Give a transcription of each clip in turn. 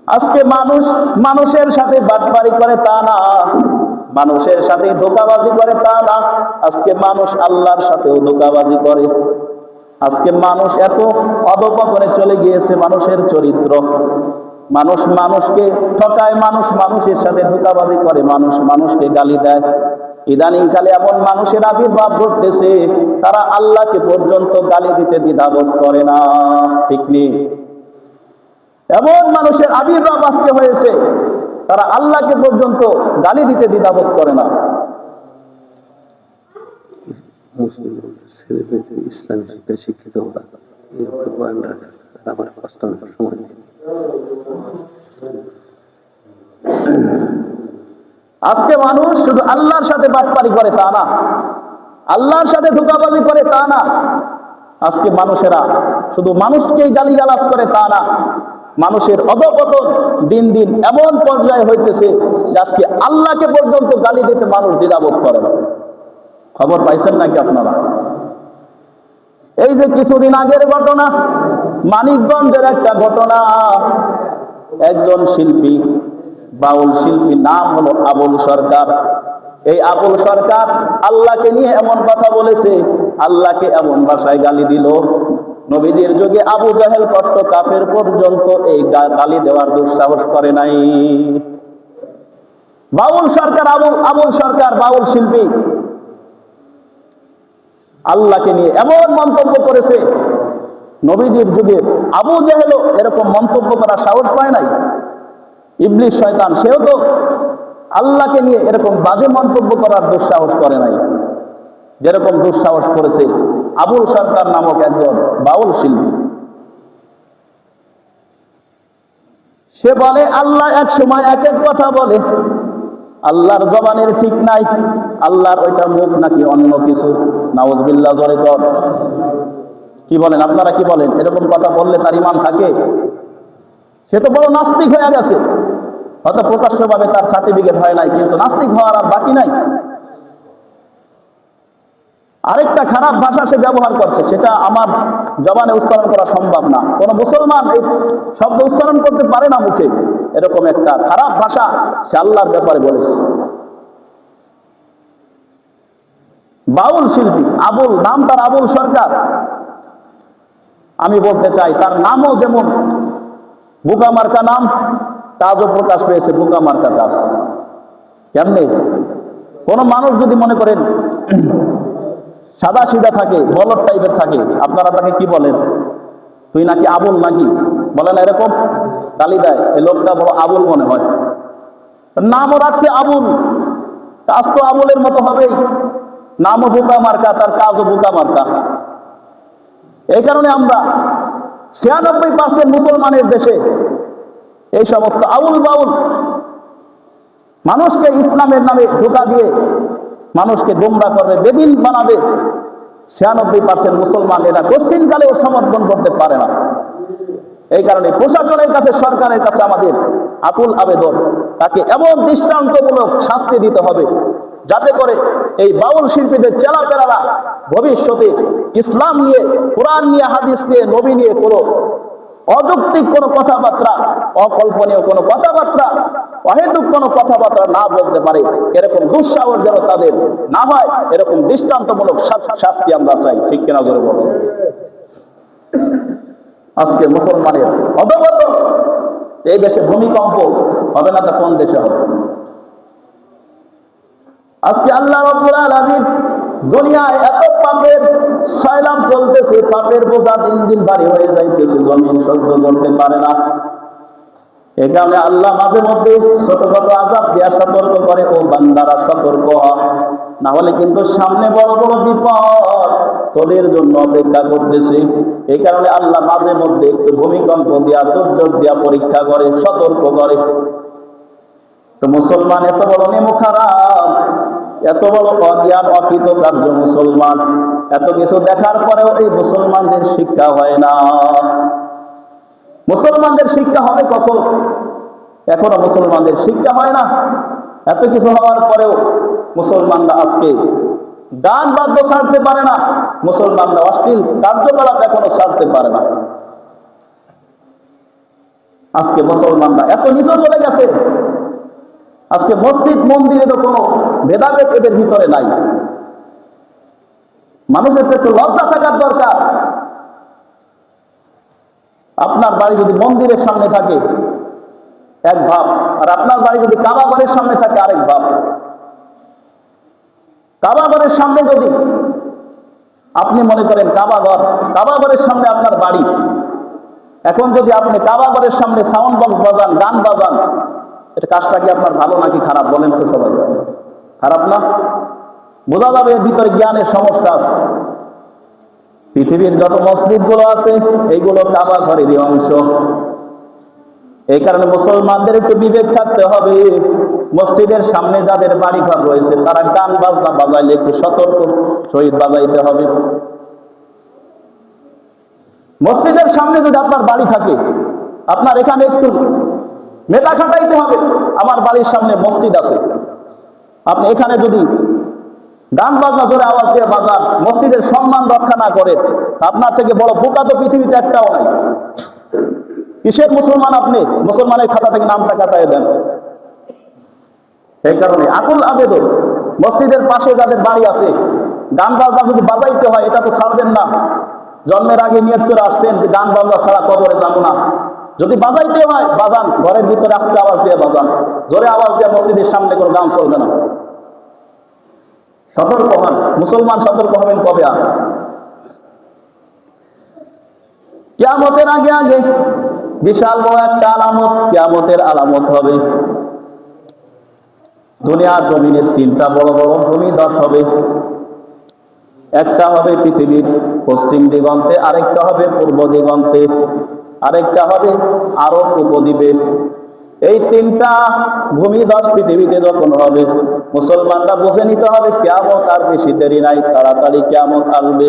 আজকে মানুষ মানুষের সাথে বাটপারি করে তা না, মানুষের সাথে ধোঁকাবাজি করে তা না, আজকে মানুষ আল্লাহর সাথেও ধোঁকাবাজি করে। আজকে মানুষ এত অধঃপতনে চলে গিয়েছে, মানুষের চরিত্র, মানুষ মানুষকে ঠকায়, মানুষ মানুষের সাথে ধোঁকাবাজি করে, মানুষ মানুষকে গালি দেয়। ইদানিং কালে এমন মানুষের আবির্ভাব ঘটতেছে, তারা আল্লাহকে পর্যন্ত গালি দিতে দ্বিধাবোধ করে না। ঠিক নেই? এমন মানুষের আবির্ভাব আজকে হয়েছে, তারা আল্লাহকে পর্যন্ত গালি দিতে দ্বিধাবোধ করে না। ইসলাম শিক্ষায় শিক্ষিত ওরা আমার কষ্ট সময় নেই। আজকে মানুষ শুধু আল্লাহর সাথে বাটপারি করে তা না, আল্লাহর সাথে ধোঁকাবাজি করে তা না, আজকে মানুষেরা শুধু মানুষকেই গালিগালাজ করে তা না, মানুষের অধঃপতন দিন দিন এমন পর্যায়ে হইতেছে যে আজকে আল্লাহকে পর্যন্ত গালি দিতে মানুষ দ্বিধাবোধ করে না। খবর পাইছেন নাকি আপনারা? এই যে কিছুদিন আগের ঘটনা, মানিকগঞ্জের একটা ঘটনা, একজন শিল্পী, বাউল শিল্পী, নাম হলো আবুল সরকার। এই আবুল সরকার আল্লাহকে নিয়ে এমন কথা বলেছে, আল্লাহকে এমন ভাষায় গালি দিল, নবীদের যুগে আবু জাহেল কট্ট কাফের পর্যন্ত এই গালি দেওয়ার দুঃসাহস করে নাই। বাউল সরকার, আবুল সরকার বাউল শিল্পী আল্লাহকে নিয়ে এমন মন্তব্য করেছে, নবীজির যুগে আবু জাহেলও এরকম মন্তব্য করার সাহস পায় নাই। ইবলিস শয়তান, সেও তো আল্লাহকে নিয়ে এরকম বাজে মন্তব্য করার দুঃসাহস করে নাই, যেরকম দুঃসাহস করেছে আবুল সরকার নামক একজন বাউল শিল্পী। সে বলে আল্লাহ এক সময় এক এক কথা বলে, আল্লাহর জবানের ঠিক নাই, আল্লাহর ওইটা মুখ নাকি অন্য কিছু। নাউজুবিল্লাহ, জোরে কর। কি বলেন আপনারা, কি বলেন? এরকম কথা বললে তার ঈমান থাকে? সে তো বড় নাস্তিক হয়ে গেছে। হয়তো প্রকাশ্যভাবে তার সার্টিফিকেট হয় নাই, কিন্তু নাস্তিক হওয়ার আর বাকি নাই। আরেকটা খারাপ ভাষা সে ব্যবহার করছে, সেটা আমার জবানে উচ্চারণ করা সম্ভব না। কোন মুসলমান এই শব্দ উচ্চারণ করতে পারে না মুখে, এরকম একটা খারাপ ভাষা সে আল্লাহর ব্যাপারে বলেছে। বাউল শিল্পী, আবুল, নাম তার আবুল সরকার। আমি বলতে চাই তার নামও যেমন বোকা মার্কা নাম, কাজও প্রকাশ পেয়েছে বোকা মার্কা কাজ। কেমনে? কোন মানুষ যদি মনে করেন সাদা সিধা থাকে, বলদ টাইপের থাকে, আপনারা তাকে কি বলেন? তুই নাকি আবুল নাকি বলে না, এরকম গালি দেয়। এই লোকটা বড় আবুল মনে হয়, নামও রাখছে আবুল, কাজ তো আবুলের মতো হবেই। নামও বোকা মার্কা, তার কাজও বোকা মার্কা। এই কারণে আমরা 96% মুসলমানের দেশে এই সমস্ত আউল বাউল মানুষকে ইসলামের নামে ধোঁকা দিয়ে মানুষকে গোমরা করবে, বেদিন বানাবে। 96% মুসলমান এটা কোশ্চিনকালেও সমর্থন করতে পারে না। এই কারণে প্রশাসনের কাছে, সরকারের কাছে আমাদের আকুল আবেদন, তাকে এমন দৃষ্টান্তমূলক শাস্তি দিতে হবে যাতে করে এই বাউল শিল্পীদের চেলাপেলারা ভবিষ্যতে ইসলাম নিয়ে, কোরআন নিয়ে, হাদিস নিয়ে, নবী নিয়ে কোনো অযৌক্তিক কোনো কথাবার্তা, অকল্পনীয় কোনো কথাবার্তা, অহেতুক কোনো কথাবার্তা না বলতে পারে, এরকম দুঃসাহস যেন তাদের না হয়, এরকম দৃষ্টান্তমূলক শাস্তি আমরা চাই। ঠিক কিনা জোরে বলো? আজকে মুসলমানের অধঃপতন, এই দেশে ভূমিকম্প হবে না তা কোন দেশে হবে? আজকে আল্লাহ রাব্বুল আলামিন দুনিয়ায় এত পাপের সয়লাব চলতেছে, পাপের বোঝা দিন দিন ভারী হয়ে যাইতেছে, জমিন সহ্য করতে পারে না। এই কারণে আল্লাহ মাঝে মধ্যে ছোটখাটো আযাব দেয়া সতর্ক করে, ও বান্দারা সতর্ক হ, না হলে কিন্তু সামনে বড় বড় বিপদ তোদের জন্য অপেক্ষা করতেছে। এই কারণে আল্লাহ মাঝে মধ্যে একটু ভূমিকম্প দেয়া, দুর্যোগ দেয়া পরীক্ষা করে, সতর্ক করে। তো মুসলমান এত বড় নেমুখ হারাম, এত বড় অজ্ঞান, অকৃতকার্য মুসলমান, এত কিছু দেখার পরেও এই মুসলমানদের শিক্ষা হয় না। মুসলমানদের শিক্ষা হবে কখন? এখনো মুসলমানদের শিক্ষা হয় না। এত কিছু হওয়ার পরেও মুসলমানরা আজকে গান বাদ্য ছাড়তে পারে না, মুসলমানরা অশ্লীল কার্যকলাপ এখনো ছাড়তে পারে না। আজকে মুসলমানরা এত নিচু চলে গেছে, আজকে মসজিদ মন্দিরে তো কোনো ভেদাভেদ এদের ভিতরে নাই। মানুষের তো একটু লজ্জা থাকার দরকার। আপনার বাড়ি যদি মন্দিরের সামনে থাকে এক ভাব, আর আপনার বাড়ি যদি কাবা ঘরের সামনে থাকে আরেক ভাব। কাবা ঘরের সামনে যদি আপনি মনে করেন কাবা ঘরের সামনে আপনার বাড়ি, এখন যদি আপনি কাবা ঘরের সামনে সাউন্ড বক্স বাজান, গান বাজান, এটা কাজটা কি আপনার ভালো নাকি খারাপ বলেন তো সবাই? খারাপ না? বোঝা যাবে এর ভিতরে জ্ঞানের সমস্যা আছে। পৃথিবীর যত মসজিদ গুলো আছে এইগুলো কাবা ঘরেরই অংশ। এই কারণে মুসলমানদের একটু বিবেক থাকতে হবে। মসজিদের সামনে যাদের বাড়ি ঘর রয়েছে তারা গান বাজনা বাজাইলে একটু সতর্ক সহিত বাজাইতে হবে। মসজিদের সামনে যদি আপনার বাড়ি থাকে, আপনার এখানে একটু মেধা খাটাইতে হবে। আমার বাড়ির সামনে মসজিদ আছে, আপনি এখানে যদি গান বাজনা জোরে আওয়াজ দিয়ে বাজান, মসজিদের সম্মান রক্ষা না করে, আপনার থেকে বড় বোকা তো পৃথিবীতে একটাও নাই। কিসের মুসলমান আপনি? মুসলমানের খাতা থেকে নামটা কাটাই দেন। এই কারণে আকুল আবেদন, মসজিদের পাশে যাদের বাড়ি আছে গান বাজনা যদি বাজাইতে হয় এটা তো ছাড়বেন না। জন্মের আগে নিয়ত করে আসছেন যে গান বাজনা ছাড়া কবরে যাবো না। যদি বাজাইতে হয় বাজান, ঘরের ভিতরে আস্তে আওয়াজ দিয়ে বাজান, জোরে আওয়াজ দিয়ে মসজিদের সামনে কোনো গান চলবে না। সতর্ক হন মুসলমান, সতর্ক হবেন কবে? আর কিয়ামতের আগে আগে বিশাল বড় একটা আলামত, কিয়ামতের আলামত হবে। দুনিয়ার জমিনের তিনটা বড় বড় ভূমিধস হবে। একটা হবে পৃথিবীর পশ্চিম দিগন্তে, আরেকটা হবে পূর্ব দিগন্তে, আরেকটা হবে আরব উপদ্বীপে। এই তিনটা ভূমিধস পৃথিবীতে যখন হবে, মুসলমানরা বুঝে নিতে হবে কিয়ামত আর বেশি দেরি নাই, তাড়াতাড়ি কিয়ামত আসবে।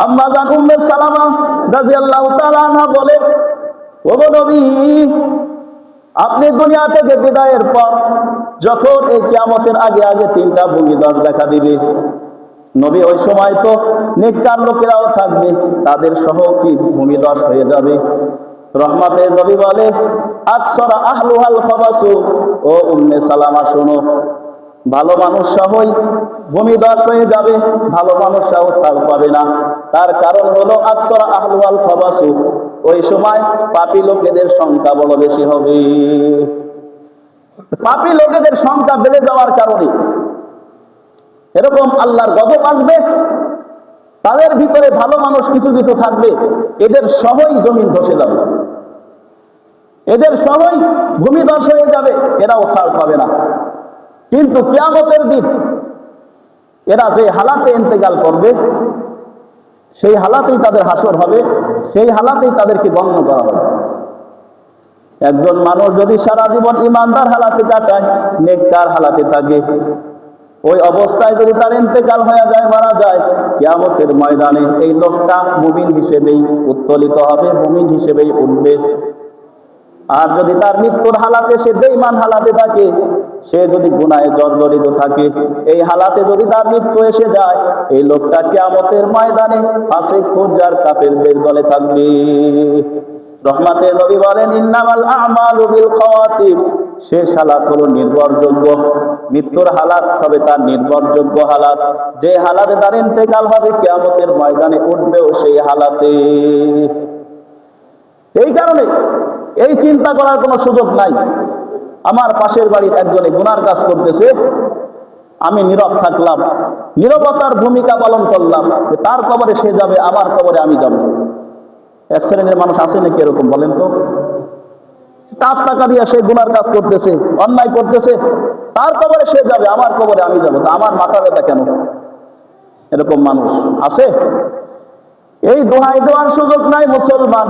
আম্মা জান উম্মে সালামা রাদিয়াল্লাহু তাআলা আনহা বলে, ওগো নবী, আপনি দুনিয়া থেকে বিদায়ের পর যখন এই কিয়ামতের আগে আগে তিনটা ভূমিধস দেখা দিবে, নবী ওই সময় তো নেককার লোকেরাও থাকবে, তাদের সহ কি ভূমিধস হয়ে যাবে? রহমতের নবী বলে, আকসারা আহলুহাল খাবাসু, ও উম্মে সালামা শোনো, ভালো মানুষ সহই ভূমিধস হয়ে যাবে, ভালো মানুষ সহ ছাড় পাবে না। তার কারণ হলো আকসারা আহলুহাল খাবাসু, ওই সময় পাপী লোকেদের সংখ্যা বড় বেশি হবে। পাপী লোকেদের সংখ্যা বেড়ে যাওয়ার কারণে এরকম আল্লাহর গজব আসবে। তাদের ভিতরে ভালো মানুষ কিছু কিছু থাকবে, এদের সবই জমিন ধসে যাবে, এদের সবই ভূমিধস হয়ে যাবে, এরাও ছাড় পাবে না। কিন্তু কিয়ামতের দিন এরা যে হালাতে ইন্তেকাল করবে, সেই হালাতেই তাদের হাসর হবে, সেই হালাতেই তাদেরকে গণ্য করা হবে। একজন মানুষ যদি সারা জীবন ইমানদার হালাতে কাটায়, নেককার হালাতে থাকে, ওই অবস্থায় যদি তার ইন্তেকাল হয়ে যায়, মারা যায়, কিয়ামতের ময়দানে এই লোকটা মুমিন হিসেবেই উত্তোলিত হবে, মুমিন হিসেবেই উঠবে। আর যদি তার মৃত্যুর হালাতে সে বেঈমান হালাতে থাকে, সে যদি গুনাহে জর্জরিত থাকে, এই হালাতে যদি তার মৃত্যু এসে যায়, এই লোকটা কিয়ামতের ময়দানে ফাসিক ফুজ্জার কাফেরদের দলে থাকবে। রহমতের নবী বলেন, ইন্নামাল আমালু বিল খাওয়াতিম, শেষ হালাত হলো নির্ভরযোগ্য। মৃত্যুর হালাত হবে তার নির্ভরযোগ্য হালাত, যে হালাতে তার ইন্তেকাল হবে, কিয়ামতের ময়দানে উঠবেও সেই হালাতে। এই কারণে এই চিন্তা করার কোনো সুযোগ নাই। আমার পাশের বাড়ির একজনে গুনার কাজ করতেছে, আমি নীরব থাকলাম, নীরবতার ভূমিকা পালন করলাম, যে তার কবরে সে যাবে, আমার কবরে আমি যাব। এক শ্রেণীর মানুষ আছে নাকি এরকম বলেন তো? তার টাকা দিয়ে সে গুনার কাজ করতেছে, অন্যায় করতেছে, তার কবরে সে যাবে, আমার কবরে আমি যাব, তা আমার মাথা ব্যথা কেন? এরকম মানুষ আছে? এই দোহাই দেওয়ার সুযোগ নাই মুসলমান।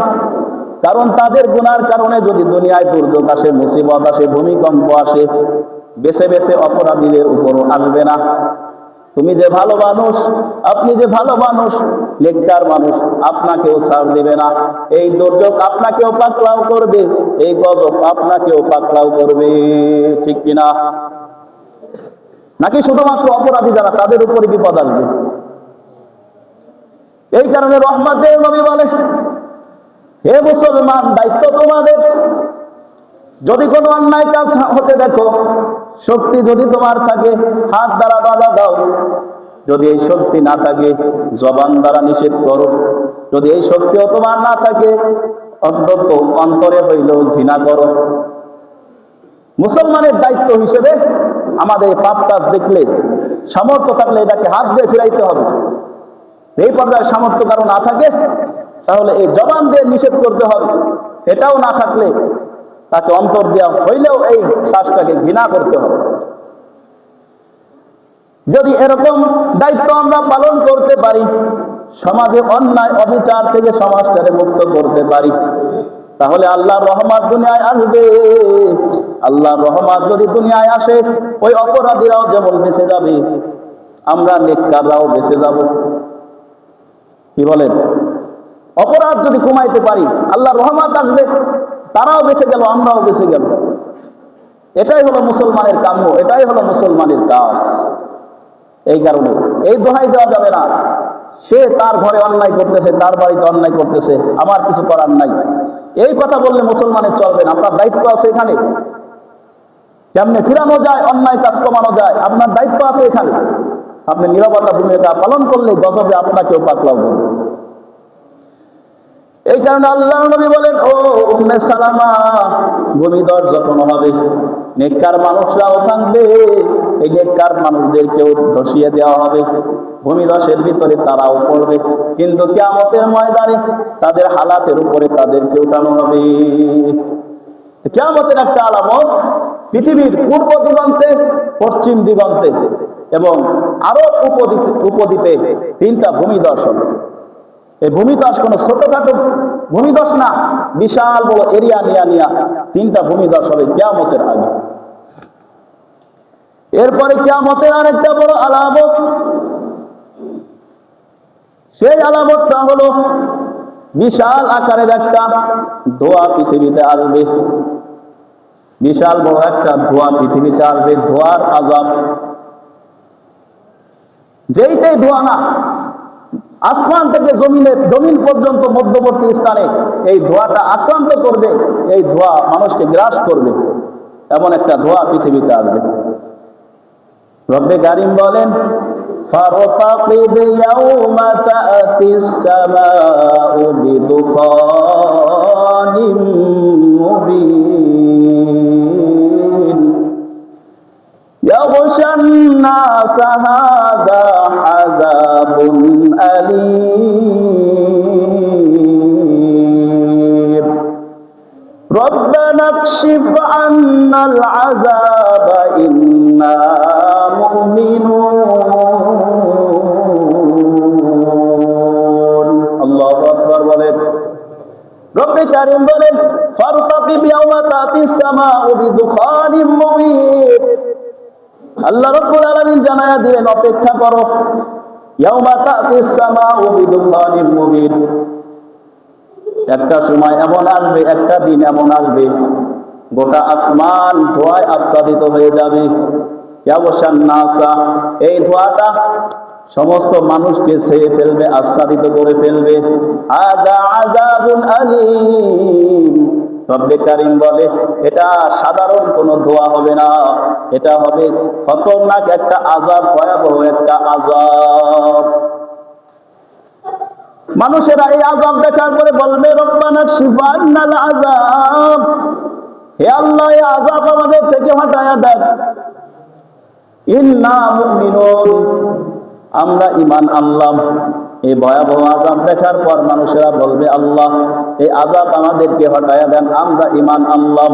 কারণ তাদের গুনার কারণে যদি দুনিয়ায় দুর্যোগ আসে, মুসিবত আসে, ভূমিকম্প আসে, বেছে বেছে অপরাধীদের উপরও আসবে না। তুমি যে ভালো মানুষ, আপনি যে ভালো মানুষ, নেককার মানুষ, আপনাকেও ছাড় দেবে না। এই দুর্যোগ আপনাকেও পাকড়াও করবে, এই গজব আপনাকেও পাকড়াও করবে, ঠিক কিনা? নাকি শুধুমাত্র অপরাধী যারা তাদের উপরে বিপদ আসবে? এই কারণে রহমতের নবী বলে, হে মুসলমান, দায়িত্ব তোমাদের। যদি কোনো অন্যায় কাজ হতে দেখো, শক্তি যদি তোমার থাকে হাত দ্বারা বাধা দাও, যদি এই শক্তি না থাকে জবান দ্বারা নিষেধ করো, যদি এই শক্তিও তোমার না থাকে অন্তত অন্তরে হইলেও ঘৃণা করো। মুসলমানের দায়িত্ব হিসেবে আমাদের পাপ কাজ দেখলে সামর্থ্য থাকলে এটাকে হাত দিয়ে ফিরাইতে হবে। এই পর্যায়ে সামর্থ্য কারো না থাকে তাহলে এই জবান দিয়ে নিষেধ করতে হবে, এটাও না থাকলে তাকে অন্তর দেওয়া হইলেও এই কাজটাকে ঘৃণা করতে হবে। যদি এরকম দায়িত্ব আমরা পালন করতে পারি, সমাজে অন্যায় অবিচার থেকে সমাজটাকে মুক্ত করতে পারি, তাহলে আল্লাহর রহমত দুনিয়ায় আসবে। আল্লাহর রহমত যদি দুনিয়ায় আসে, ওই অপরাধীরাও যেমন বেঁচে যাবে, আমরা নেককাররাও বেঁচে যাব। কি বলেন? অপরাধ যদি কমাইতে পারি, আল্লাহর রহমত আসবে, তারাও বেঁচে গেল, আমরাও বেঁচে গেল। এটাই হলো মুসলমানের কাম্য, এটাই হলো মুসলমানের কাজ। এই কারণে এই দোহাই দেওয়া যাবে না, সে তার ঘরে অন্যায় করতেছে, তার বাড়িতে অন্যায় করতেছে, আমার কিছু করার নাই, এই কথা বললে মুসলমানের চলবে না। আপনার দায়িত্ব আছে এখানে, কেমনে ফিরানো যায়, অন্যায় কাজ কমানো যায়, আপনার দায়িত্ব আছে এখানে। আপনি নীরবতা ভূমিকা পালন করলে গজবে আপনাকেও পাকড়াও করবে। এই কারণে আল্লাহর নবী বলেন, ও উম্মে সালামা, ভূমিধস যখন হবে, নেককার মানুষরাও থাকবে, এই নেককার মানুষদেরকেও ধসিয়ে দেওয়া হবে, ভূমিধসের ভিতরে তারাও পড়বে, কিন্তু কিয়ামতের ময়দানে তাদের হালাতের উপরে তাদেরকে উঠানো হবে। কিয়ামতের একটা আলামত, পৃথিবীর পূর্ব দিগন্তে, পশ্চিম দিগন্তে এবং আরব উপদ্বীপে 3টা ভূমিধস হবে। এই ভূমিধস কোনো ছোটখাটো ভূমিধস না, বিশাল বড় এরিয়া নিয়া 3টা ভূমিধস হবে কিয়ামতের আগে। এরপরে কিয়ামতের আরেকটা বড় আলামত, সেই আলামতটা হলো বিশাল আকারের একটা ধোঁয়া পৃথিবীতে আসবে। বিশাল বড় একটা ধোঁয়া পৃথিবীতে আসবে, ধোঁয়ার আযাব। যেইটাই ধোঁয়া না, আসমান থেকে জমিন পর্যন্ত মধ্যবর্তী স্থানে এই ধোঁয়াটা আক্রান্ত করবে, এই ধোঁয়া মানুষকে গ্রাস করবে, এমন একটা ধোঁয়া পৃথিবীতে আসবে। রব্বে কারীম বলেন, ফারতাকিব ইয়াওমা তা'তিস সামাউ বিদুখানিম মুবিন ইয়াগশান নাসা হাযা আযাবুন আলীম রব্বানা কশিফ আন্নাল আযাবা ইন্না মুমিনুন। আল্লাহু আকবার বলেন। রব্বে কারীম বলেন, ফারতাকিব ইয়াওমা তা'তিস সামাউ বিদুখানিম মুবিন। আল্লাহ রাব্বুল আলামিন জানায়া দিলেন, অপেক্ষা করো, ইয়াওমা তা'তিস সামাউ বিদুখানিম মুবিন। একটা সময় এমন আসবে, একটা দিন এমন আসবে, গোটা আসমান ধোঁয়ায় আচ্ছাদিত হয়ে যাবে। ইয়াগশান নাসা, এই ধোঁয়াটা সমস্ত মানুষকে ছেয়ে ফেলবে, আচ্ছাদিত করে ফেলবে। হাযা আযাবুন আলীম। রব্বে কারীম বলে, এটা সাধারণ কোনো ধোঁয়া হবে না, এটা হবে খতরনাক একটা আযাব, ভয়াবহ একটা আযাব। মানুষেরা এই আযাব দেখার পরে বলবে, রব্বানা কশিফ আন্নাল আযাব, হে আল্লাহ এই আযাব আমাদের থেকে হটায়া দেন। ইন্না মুমিনুন, আমরা ঈমান আনলাম। এই ভয়াবহ আযাব দেখার পর মানুষেরা বলবে, আল্লাহ এই আযাব আমাদেরকে হটায়া দেন, আমরা ঈমান আনলাম।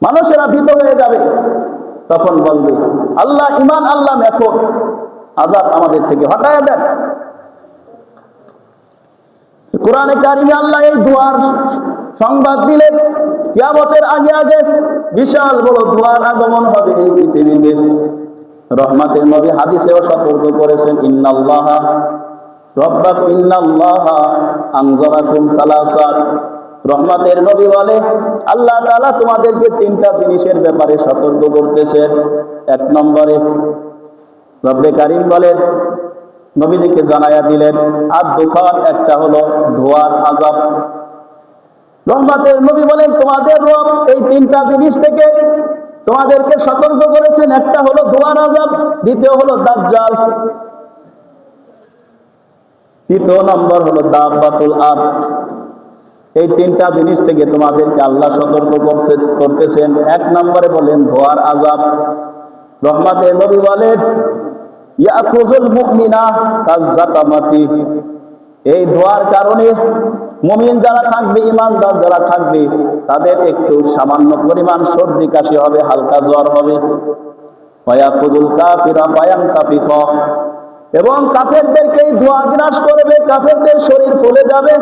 মানুষেরা ভীত হয়ে যাবে, তখন বলবে, আল্লাহ ঈমান আনলাম, এখন আযাব আমাদের থেকে হটায়া দেন। কোরআনে কারিমে আল্লাহ এই ধোঁয়ার সংবাদ দিলেন, কিয়ামতের আগে আগে বিশাল বড় ধোঁয়ার আগমন হবে এই পৃথিবীতে। রহমতের নবী হাদিসেও সতর্ক করেছেন, ইন্নাল্লাহা আনজারাকুম সালাসাত। রহমতের নবী বলে, আল্লাহ তাআলা তোমাদেরকে 3টা জিনিসের ব্যাপারে সতর্ক করতেছেন। 1 নম্বরে রব্বে কারীম বলেন, নবীজিকে জানায়া দিলেন, আর দুখান, একটা হলো ধোঁয়ার আযাব, রহমতের নবী বলেন তোমাদের রব এই তিনটা জিনিস থেকে তোমাদেরকে সতর্ক করেছেন। একটা হলো দুয়ার আযাব, দ্বিতীয় হলো দাজ্জাল, তৃতীয় নম্বর হলো দাব্বাতুল আরদ। এই তিনটা জিনিস থেকে তোমাদেরকে আল্লাহ সতর্ক করতেছেন। এক নম্বরে বলেন ধোয়ার আযাব। রহমতের নবী বলেন ইয়াখুযুল মুমিনা কাযযাতামাতি, এই ধোয়ার কারণে মুমিন যারা থাকবে, ঈমানদার যারা থাকবে, তাদের একটু সামান্য পরিমাণ সর্দি কাশি হবে, হালকা জ্বর হবে। ওয়ায়াকুযুল কাফিরা ফায়ানতাফিক, এবং কাফেরদেরকে এই ধোঁয়া গ্রাস করবে, কাফেরদের শরীর ফুলে যাবে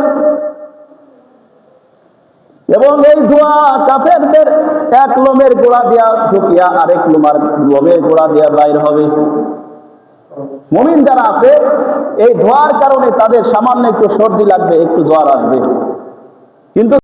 এবং এই ধোঁয়া কাফেরদের এক লোমের গোড়া দিয়া ঢুকিয়া আরেক লোমের গোড়া দিয়া বাইর হবে। মুমিন যারা আছে এই ধোঁয়ার কারণে তাদের সামান্য একটু সর্দি লাগবে, একটু জ্বর আসবে, কিন্তু